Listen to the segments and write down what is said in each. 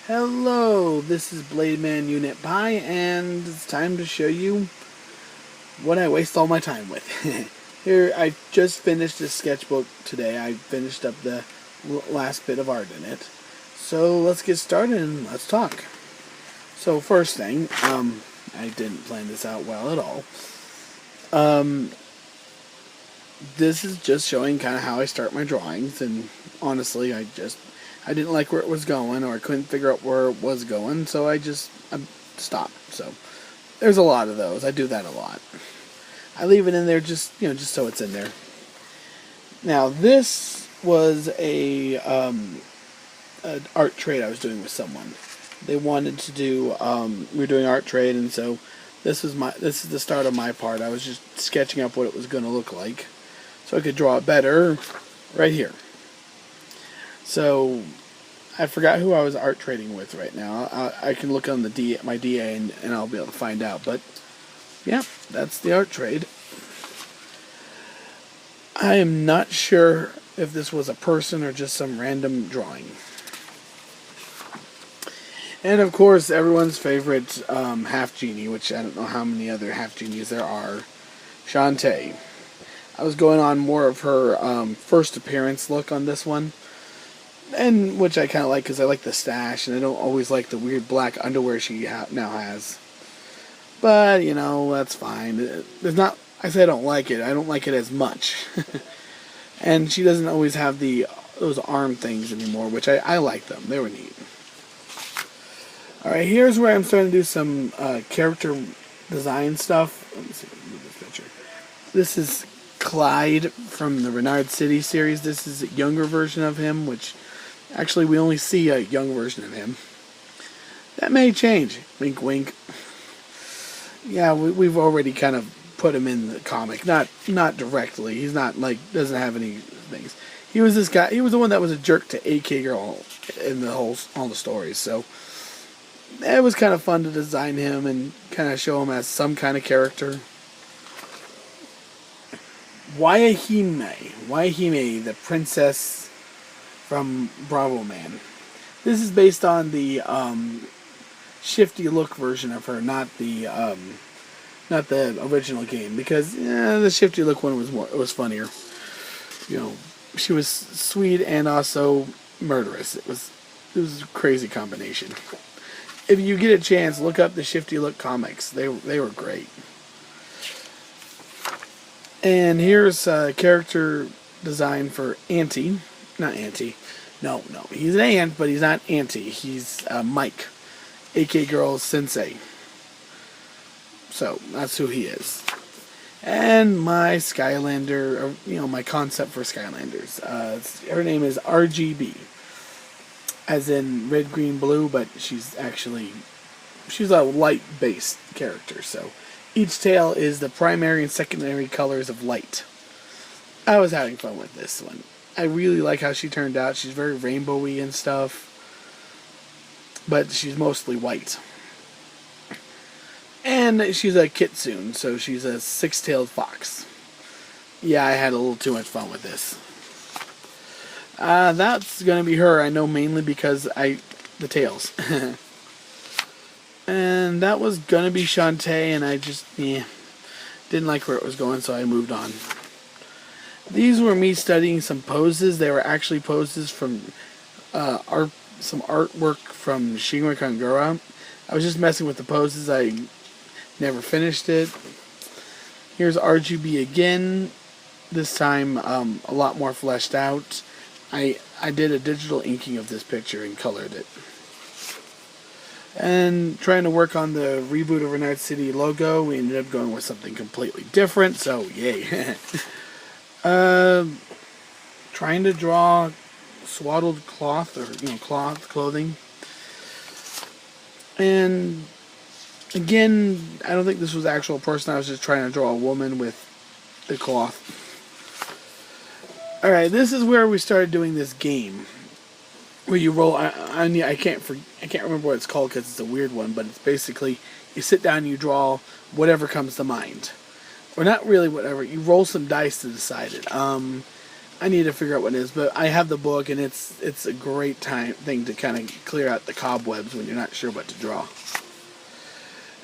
Hello, this is Blademan Unit Pi, and it's time to show you what I waste all my time with. Here, I just finished this sketchbook today. I finished up the last bit of art in it. So let's get started and let's talk. So first thing, I didn't plan this out well at all. This is just showing kind of how I start my drawings, and honestly, I didn't like where it was going, or I couldn't figure out where it was going, so I stopped. So there's a lot of those. I do that a lot. I leave it in there just so it's in there. Now this was a art trade I was doing with someone. They wanted to do we were doing art trade, and so this is the start of my part. I was just sketching up what it was going to look like, so I could draw it better right here. So I forgot who I was art trading with right now. I can look on my DA and I'll be able to find out. But yeah, that's the art trade. I am not sure if this was a person or just some random drawing. And of course, everyone's favorite half genie, which I don't know how many other half genies there are, Shantae. I was going on more of her first appearance look on this one, and which I kind of like because I like the stash, and I don't always like the weird black underwear she now has. But that's fine. There's not. I say I don't like it. I don't like it as much, and she doesn't always have those arm things anymore, which I like them. They were neat. All right, here's where I'm starting to do some character design stuff. Let me see if I can move this picture. This is Clyde from the Renard City series. This is a younger version of him, which actually we only see a young version of him. That may change. Wink, wink. Yeah, we've already kind of put him in the comic. Not directly. He's not doesn't have any things. He was this guy. He was the one that was a jerk to AK Girl in all the stories. So it was kind of fun to design him and kind of show him as some kind of character. Waihime, the princess from Bravo Man. This is based on the shifty look version of her, not the original game, because the shifty look one was funnier. She was sweet and also murderous. It was a crazy combination. If you get a chance, look up the Shifty Look comics. They were great. And here's a character design for Auntie. Not Auntie. No. He's an ant, but he's not Auntie. He's Mike, AK Girl's sensei. So that's who he is. And my Skylander, my concept for Skylanders. Her name is RGB. As in red, green, blue, but she's a light-based character, so each tail is the primary and secondary colors of light. I was having fun with this one. I really like how she turned out. She's very rainbowy and stuff, but she's mostly white. And she's a kitsune, so she's a six-tailed fox. Yeah, I had a little too much fun with this. That's gonna be her. I know mainly because the tails. And that was gonna be Shantae, and I just didn't like where it was going, so I moved on. These were me studying some poses. They were actually poses from some artwork from Shinra Kangura. I was just messing with the poses. I never finished it. Here's RGB again. This time a lot more fleshed out. I did a digital inking of this picture and colored it. And trying to work on the reboot of Renard City logo, we ended up going with something completely different, so yay. Trying to draw swaddled cloth, or clothing. And again, I don't think this was the actual person. I was just trying to draw a woman with the cloth. Alright, this is where we started doing this game. Where you roll, I can't remember what it's called because it's a weird one, but it's basically, you sit down and you draw whatever comes to mind. Or not really whatever, you roll some dice to decide it. I I need to figure out what it is, but I have the book, and it's a great thing to kind of clear out the cobwebs when you're not sure what to draw.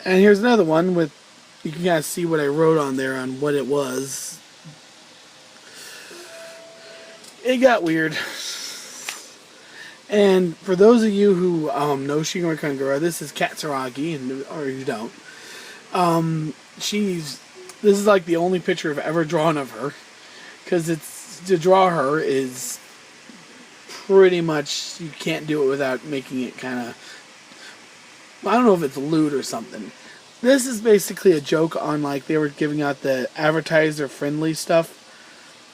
And here's another one with, you can kind of see what I wrote on there on what it was. It got weird. And for those of you who know Shigeru Kangura, this is Katsuragi, or you don't. This is like the only picture I've ever drawn of her, because to draw her is pretty much, you can't do it without making it kind of, I don't know if it's lewd or something. This is basically a joke on, like, they were giving out the advertiser friendly stuff.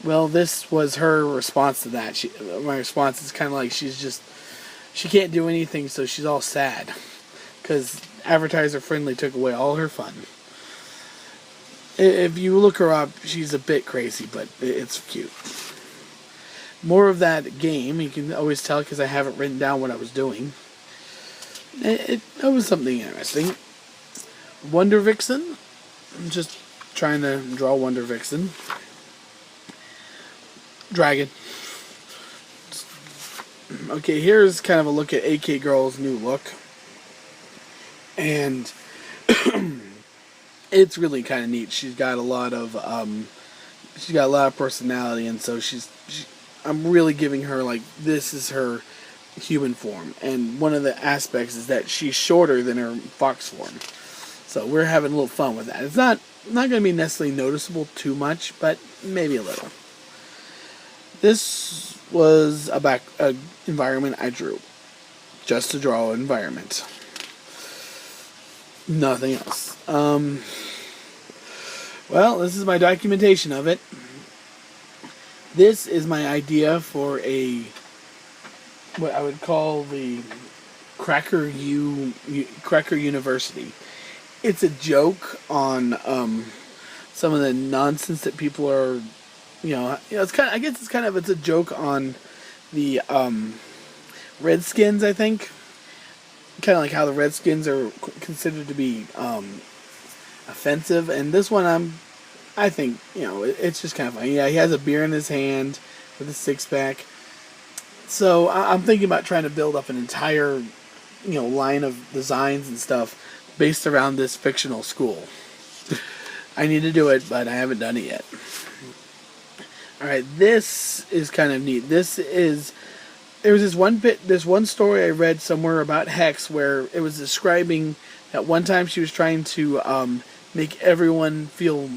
Well, this was her response to that. My response is kind of like, she can't do anything, so she's all sad, because advertiser friendly took away all her fun. If you look her up, she's a bit crazy, but it's cute. More of that game, you can always tell because I haven't written down what I was doing. It was something interesting. Wonder Vixen. I'm just trying to draw Wonder Vixen. Dragon. Okay, here's kind of a look at AK Girl's new look. And it's really kind of neat. She's got a lot of personality, and so I'm really giving her, like, this is her human form. And one of the aspects is that she's shorter than her fox form. So we're having a little fun with that. It's not going to be necessarily noticeable too much, but maybe a little. This was a environment I drew, just to draw an environment. Nothing else. Well, this is my documentation of it. This is my idea for what I would call the Cracker University. It's a joke on some of the nonsense that people are, it's kind of, I guess it's a joke on the Redskins, I think. Kind of like how the Redskins are considered to be offensive, and this one I think it's just kind of funny. Yeah, he has a beer in his hand with a six-pack. So I'm thinking about trying to build up an entire line of designs and stuff based around this fictional school. I need to do it, but I haven't done it yet. Alright, this is kind of neat. There was this one story I read somewhere about Hex where it was describing that one time she was trying to make everyone feel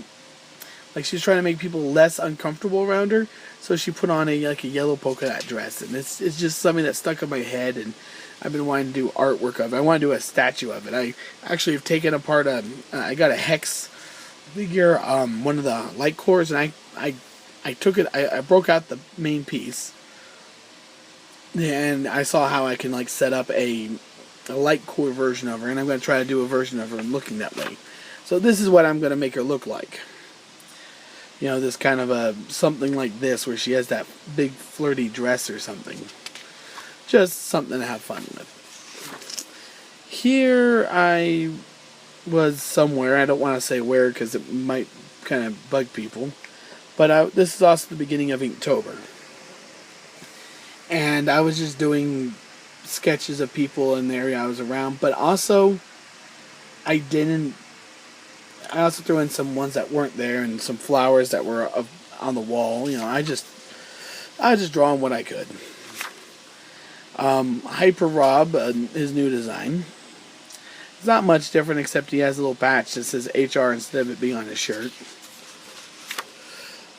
like she was trying to make people less uncomfortable around her, so she put on a yellow polka dot dress, and it's just something that stuck in my head, and I've been wanting to do artwork of it. I want to do a statue of it. I actually have taken apart I got a Hex figure, one of the light cores, and I took it, I broke out the main piece, and I saw how I can set up a light core version of her, and I'm going to try to do a version of her looking that way. So this is what I'm going to make her look like. This kind of something like this, where she has that big flirty dress or something. Just something to have fun with. Here I was somewhere, I don't want to say where because it might kind of bug people, but this is also the beginning of Inktober. And I was just doing sketches of people in the area I was around, but also I also threw in some ones that weren't there and some flowers that were on the wall. I was just drawing what I could. Hyper Rob, his new design. It's not much different except he has a little patch that says HR instead of it being on his shirt.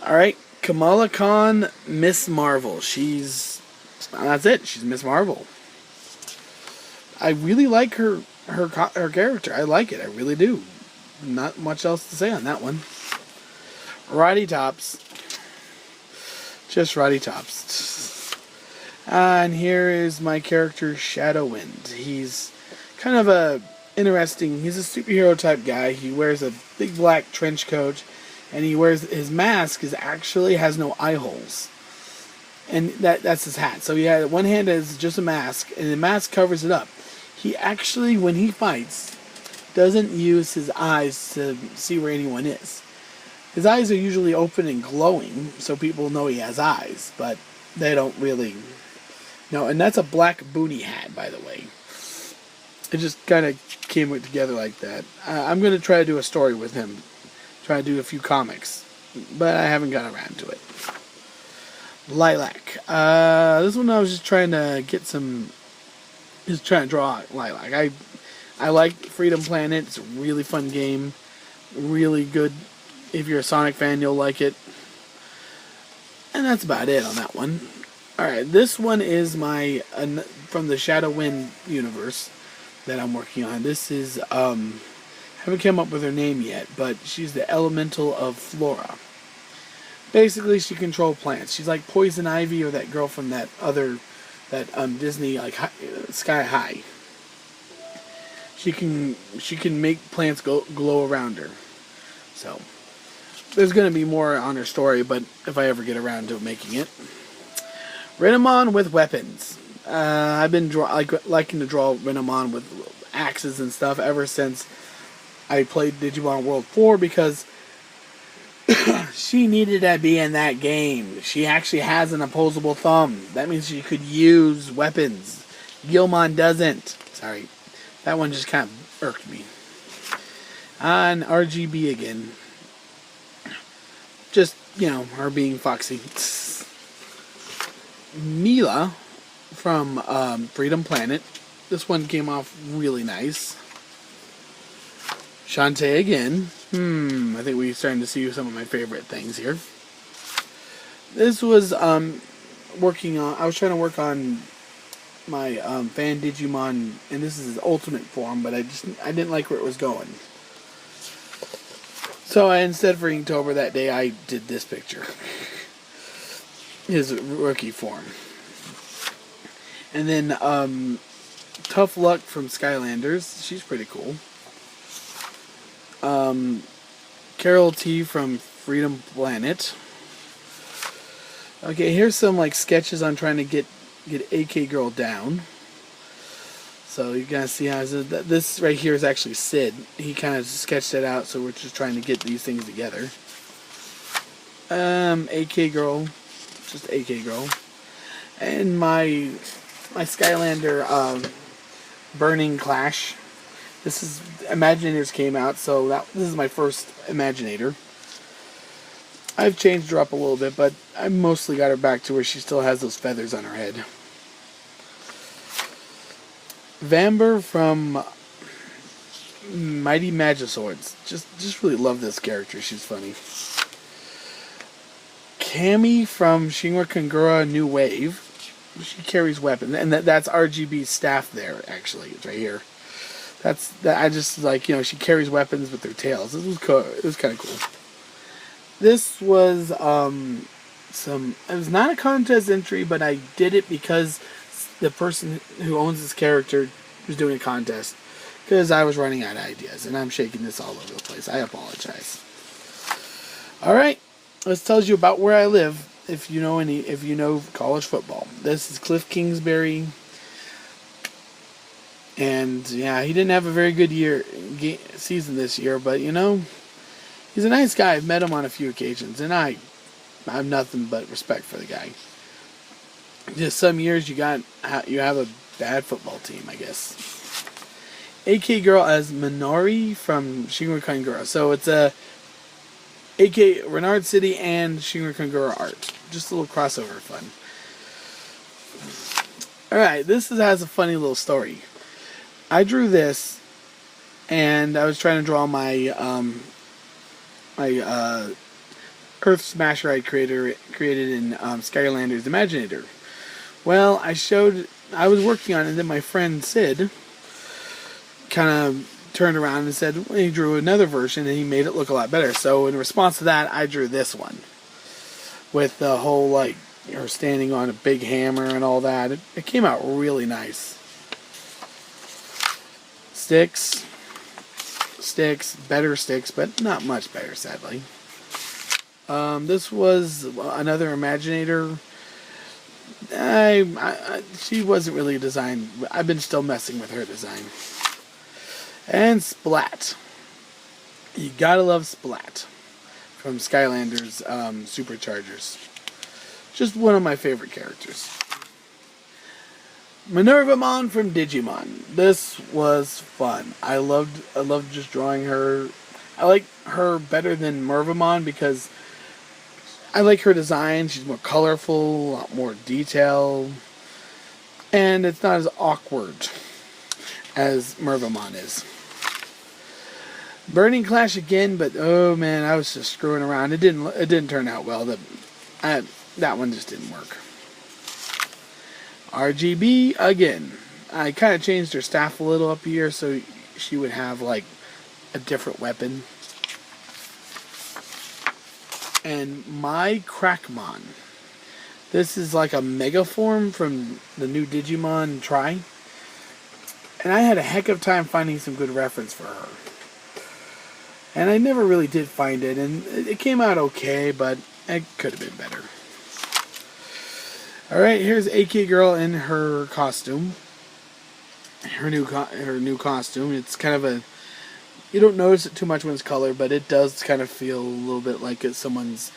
Alright, Kamala Khan, Miss Marvel. That's it. She's Miss Marvel. I really like her character. I like it. I really do. Not much else to say on that one. Roddy Tops. Just Roddy Tops. And here is my character, Shadowwind. He's kind of he's a superhero type guy. He wears a big black trench coat, and his mask actually has no eye holes. And that's his hat. So one hand is just a mask, and the mask covers it up. He actually, when he fights, doesn't use his eyes to see where anyone is. His eyes are usually open and glowing, so people know he has eyes, but they don't really know. And that's a black boonie hat, by the way. It just kind of came together like that. I'm going to try to do a story with him. Try to do a few comics. But I haven't got around to it. Lilac. This one I was just trying to get some... Just trying to draw Lilac. I like Freedom Planet. It's a really fun game. Really good. If you're a Sonic fan, you'll like it. And that's about it on that one. Alright, this one is my... from the Shadow Wind universe that I'm working on. This is, haven't come up with her name yet, but she's the elemental of Flora. Basically, she controls plants. She's like Poison Ivy or that girl from that Disney, like, Sky High. She can make plants glow around her. So, there's going to be more on her story, but if I ever get around to making it. Renamon with weapons. I've been liking to draw Renamon with axes and stuff ever since I played Digimon World 4 because she needed to be in that game. She actually has an opposable thumb. That means she could use weapons. Gilmon doesn't. Sorry. That one just kind of irked me. On RGB again. Just, her being foxy. Mila from Freedom Planet. This one came off really nice. Shantae again. I think we're starting to see some of my favorite things here. This was I was trying to work on my Fan Digimon, and this is his ultimate form, but I didn't like where it was going. So instead for Inktober that day, I did this picture. His rookie form. And then Tough Luck from Skylanders. She's pretty cool. Carol T from Freedom Planet. Okay, here's some sketches on trying to get AK Girl down. So you guys see how this right here is actually Sid. He kind of sketched it out, so we're just trying to get these things together. AK Girl, just AK Girl, and my Skylander Burning Clash. This is Imaginators came out, so this is my first Imaginator. I've changed her up a little bit, but I mostly got her back to where she still has those feathers on her head. Vamber from Mighty Magiswords. Just really love this character. She's funny. Cammy from Shinra Kangura New Wave. She carries weapons, and that's RGB's staff there. Actually, it's right here. I just she carries weapons with her tails. This was cool. It was kind of cool. This was it was not a contest entry, but I did it because the person who owns this character was doing a contest. Because I was running out of ideas, and I'm shaking this all over the place. I apologize. All right, this tells you about where I live. If you know college football, this is Cliff Kingsbury. And yeah, he didn't have a very good season this year, but he's a nice guy. I've met him on a few occasions, and I have nothing but respect for the guy. Just some years you have a bad football team, I guess. AK Girl as Minori from Shinra Kangura. So it's a AK Renard City and Shinra Kangura art. Just a little crossover fun. Alright, this has a funny little story. I drew this, and I was trying to draw my Earth Smasher I created in Skylanders Imaginator. Well, I was working on it, and then my friend Sid kind of turned around and said, well, he drew another version, and he made it look a lot better. So in response to that, I drew this one. With the whole, her standing on a big hammer and all that. It came out really nice. Sticks, better sticks, but not much better, sadly. This was another Imaginator. She wasn't really designed. I've been still messing with her design. And Splat. You gotta love Splat from Skylanders Superchargers. Just one of my favorite characters. Minervamon from Digimon. This was fun. I loved just drawing her. I like her better than Mervamon because I like her design. She's more colorful, a lot more detail, and it's not as awkward as Mervamon is. Burning Clash again, but oh man, I was just screwing around. It didn't turn out well. That one just didn't work. RGB again. I kind of changed her staff a little up here so she would have like a different weapon. And my Crackmon. This is like a mega form from the new Digimon Tri. And I had a heck of a time finding some good reference for her. And I never really did find it, and it came out okay, but it could have been better. Alright, here's AK Girl in her costume. Her new costume. It's kind of a... You don't notice it too much when it's colored, but it does kind of feel a little bit like it's someone's,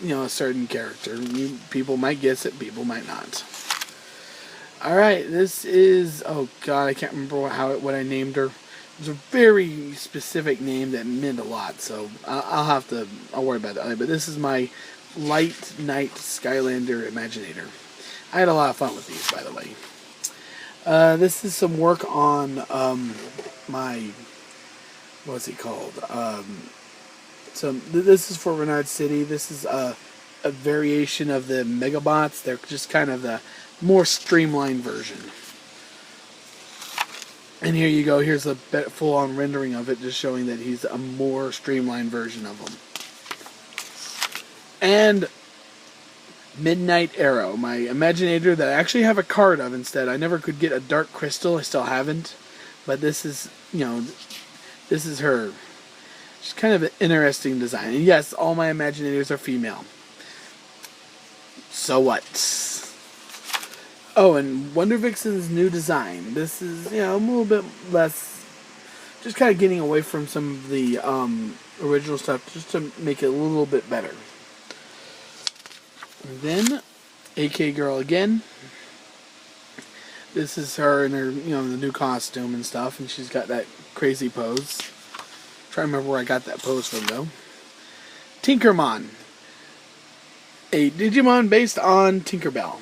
a certain character. People might guess it, people might not. Alright, this is... Oh god, I can't remember what I named her. It was a very specific name that meant a lot, so I'll worry about that later. But this is my Light Knight Skylander Imaginator. I had a lot of fun with these, by the way. This is some work on my... What's it called? This is for Renard City. This is a variation of the Megabots. They're just kind of the more streamlined version. And here you go. Here's a full-on rendering of it, just showing that he's a more streamlined version of him. And Midnight Arrow, my Imaginator that I actually have a card of instead. I never could get a Dark Crystal. I still haven't. But this is, this is her. She's kind of an interesting design. And yes, all my Imaginators are female. So what? Oh, and Wonder Vixen's new design. This is, a little bit less... Just kind of getting away from some of the original stuff, just to make it a little bit better. And then, AK Girl again. This is her in her, the new costume and stuff, and she's got that crazy pose. I'm trying to remember where I got that pose from, though. Tinkermon. A Digimon based on Tinkerbell.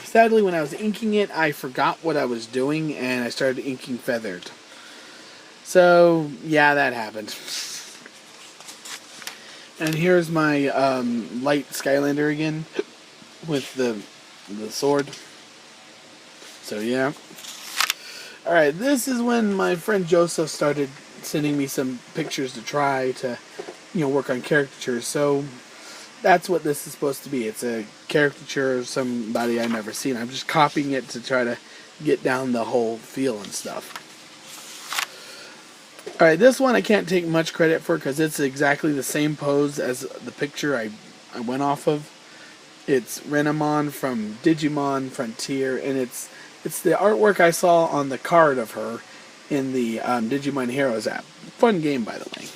Sadly, when I was inking it, I forgot what I was doing, and I started inking Feathered. So, yeah, that happened. And here's my Light Skylander again, with the sword. So, yeah. Alright, this is when my friend Joseph started sending me some pictures to try to, work on caricatures. So, that's what this is supposed to be. It's a caricature of somebody I've never seen. I'm just copying it to try to get down the whole feel and stuff. Alright, this one I can't take much credit for because it's exactly the same pose as the picture I went off of. It's Renamon from Digimon Frontier, and it's the artwork I saw on the card of her in the Digimon Heroes app. Fun game, by the way.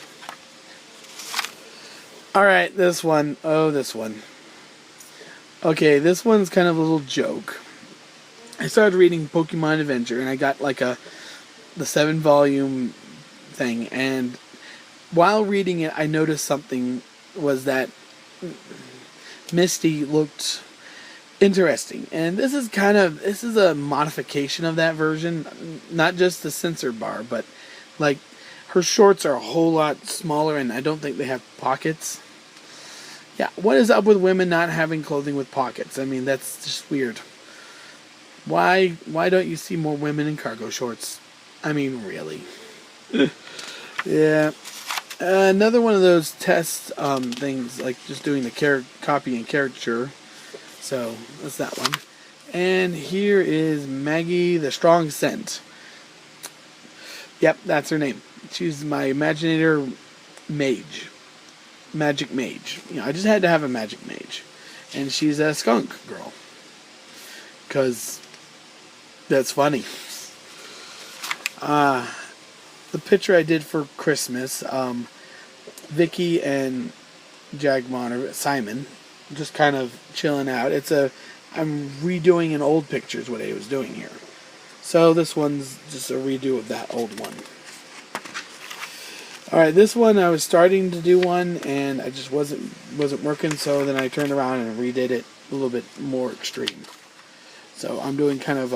Alright, this one. Oh, this one. Okay, this one's kind of a little joke. I started reading Pokemon Adventure, and I got like the 7-volume thing, and while reading it, I noticed something was that Misty looked interesting. And this is a modification of that version, not just the sensor bar, but like her shorts are a whole lot smaller, and I don't think they have pockets. Yeah, what is up with women not having clothing with pockets? I mean, that's just weird. Why don't you see more women in cargo shorts? I mean, really. Yeah. Another one of those test things, like just doing the copy and caricature. So, that's that one. And here is Maggie the Strong Scent. Yep, that's her name. She's my Imaginator mage. Magic mage. I just had to have a magic mage. And she's a skunk girl. Because that's funny. The picture I did for Christmas, Vicky and Jagmon, or Simon, just kind of chilling out. I'm redoing an old picture is what I was doing here. So this one's just a redo of that old one. Alright, this one I was starting to do one and I just wasn't working, so then I turned around and redid it a little bit more extreme. So I'm doing kind of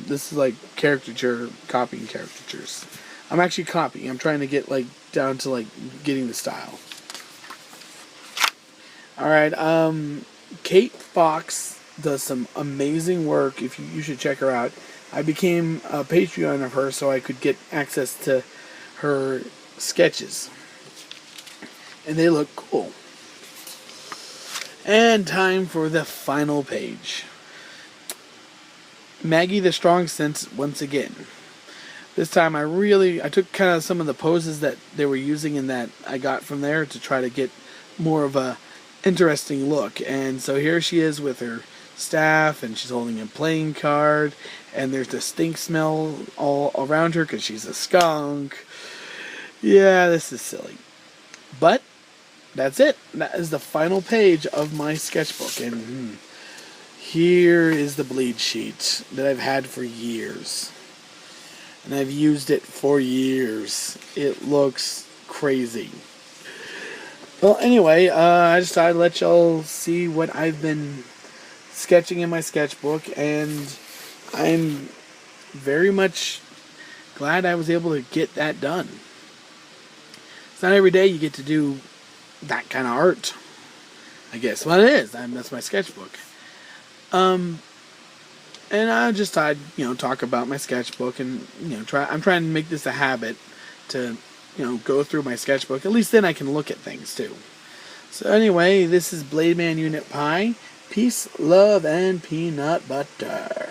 this is like caricature, copying caricatures. I'm actually copying. I'm trying to get like down to like getting the style. Alright, Kate Fox does some amazing work. If you should check her out. I became a Patreon of her so I could get access to her sketches. And they look cool. And time for the final page. Maggie the Strong Sense once again. This time I took kind of some of the poses that they were using and that I got from there to try to get more of a interesting look. And so here she is with her staff, and she's holding a playing card, and there's the stink smell all around her because she's a skunk. Yeah, this is silly. But that's it. That is the final page of my sketchbook. And here is the bleed sheet that I've had for years. And I've used it for years. It looks crazy. Well, anyway, I just thought I'd let y'all see what I've been sketching in my sketchbook, and I'm very much glad I was able to get that done. It's not every day you get to do that kind of art, I guess. Well, it is. That's my sketchbook. And I just thought I'd, talk about my sketchbook and, I'm trying to make this a habit to, go through my sketchbook. At least then I can look at things too. So anyway, this is Blade Man Unit Pi. Peace, love, and peanut butter.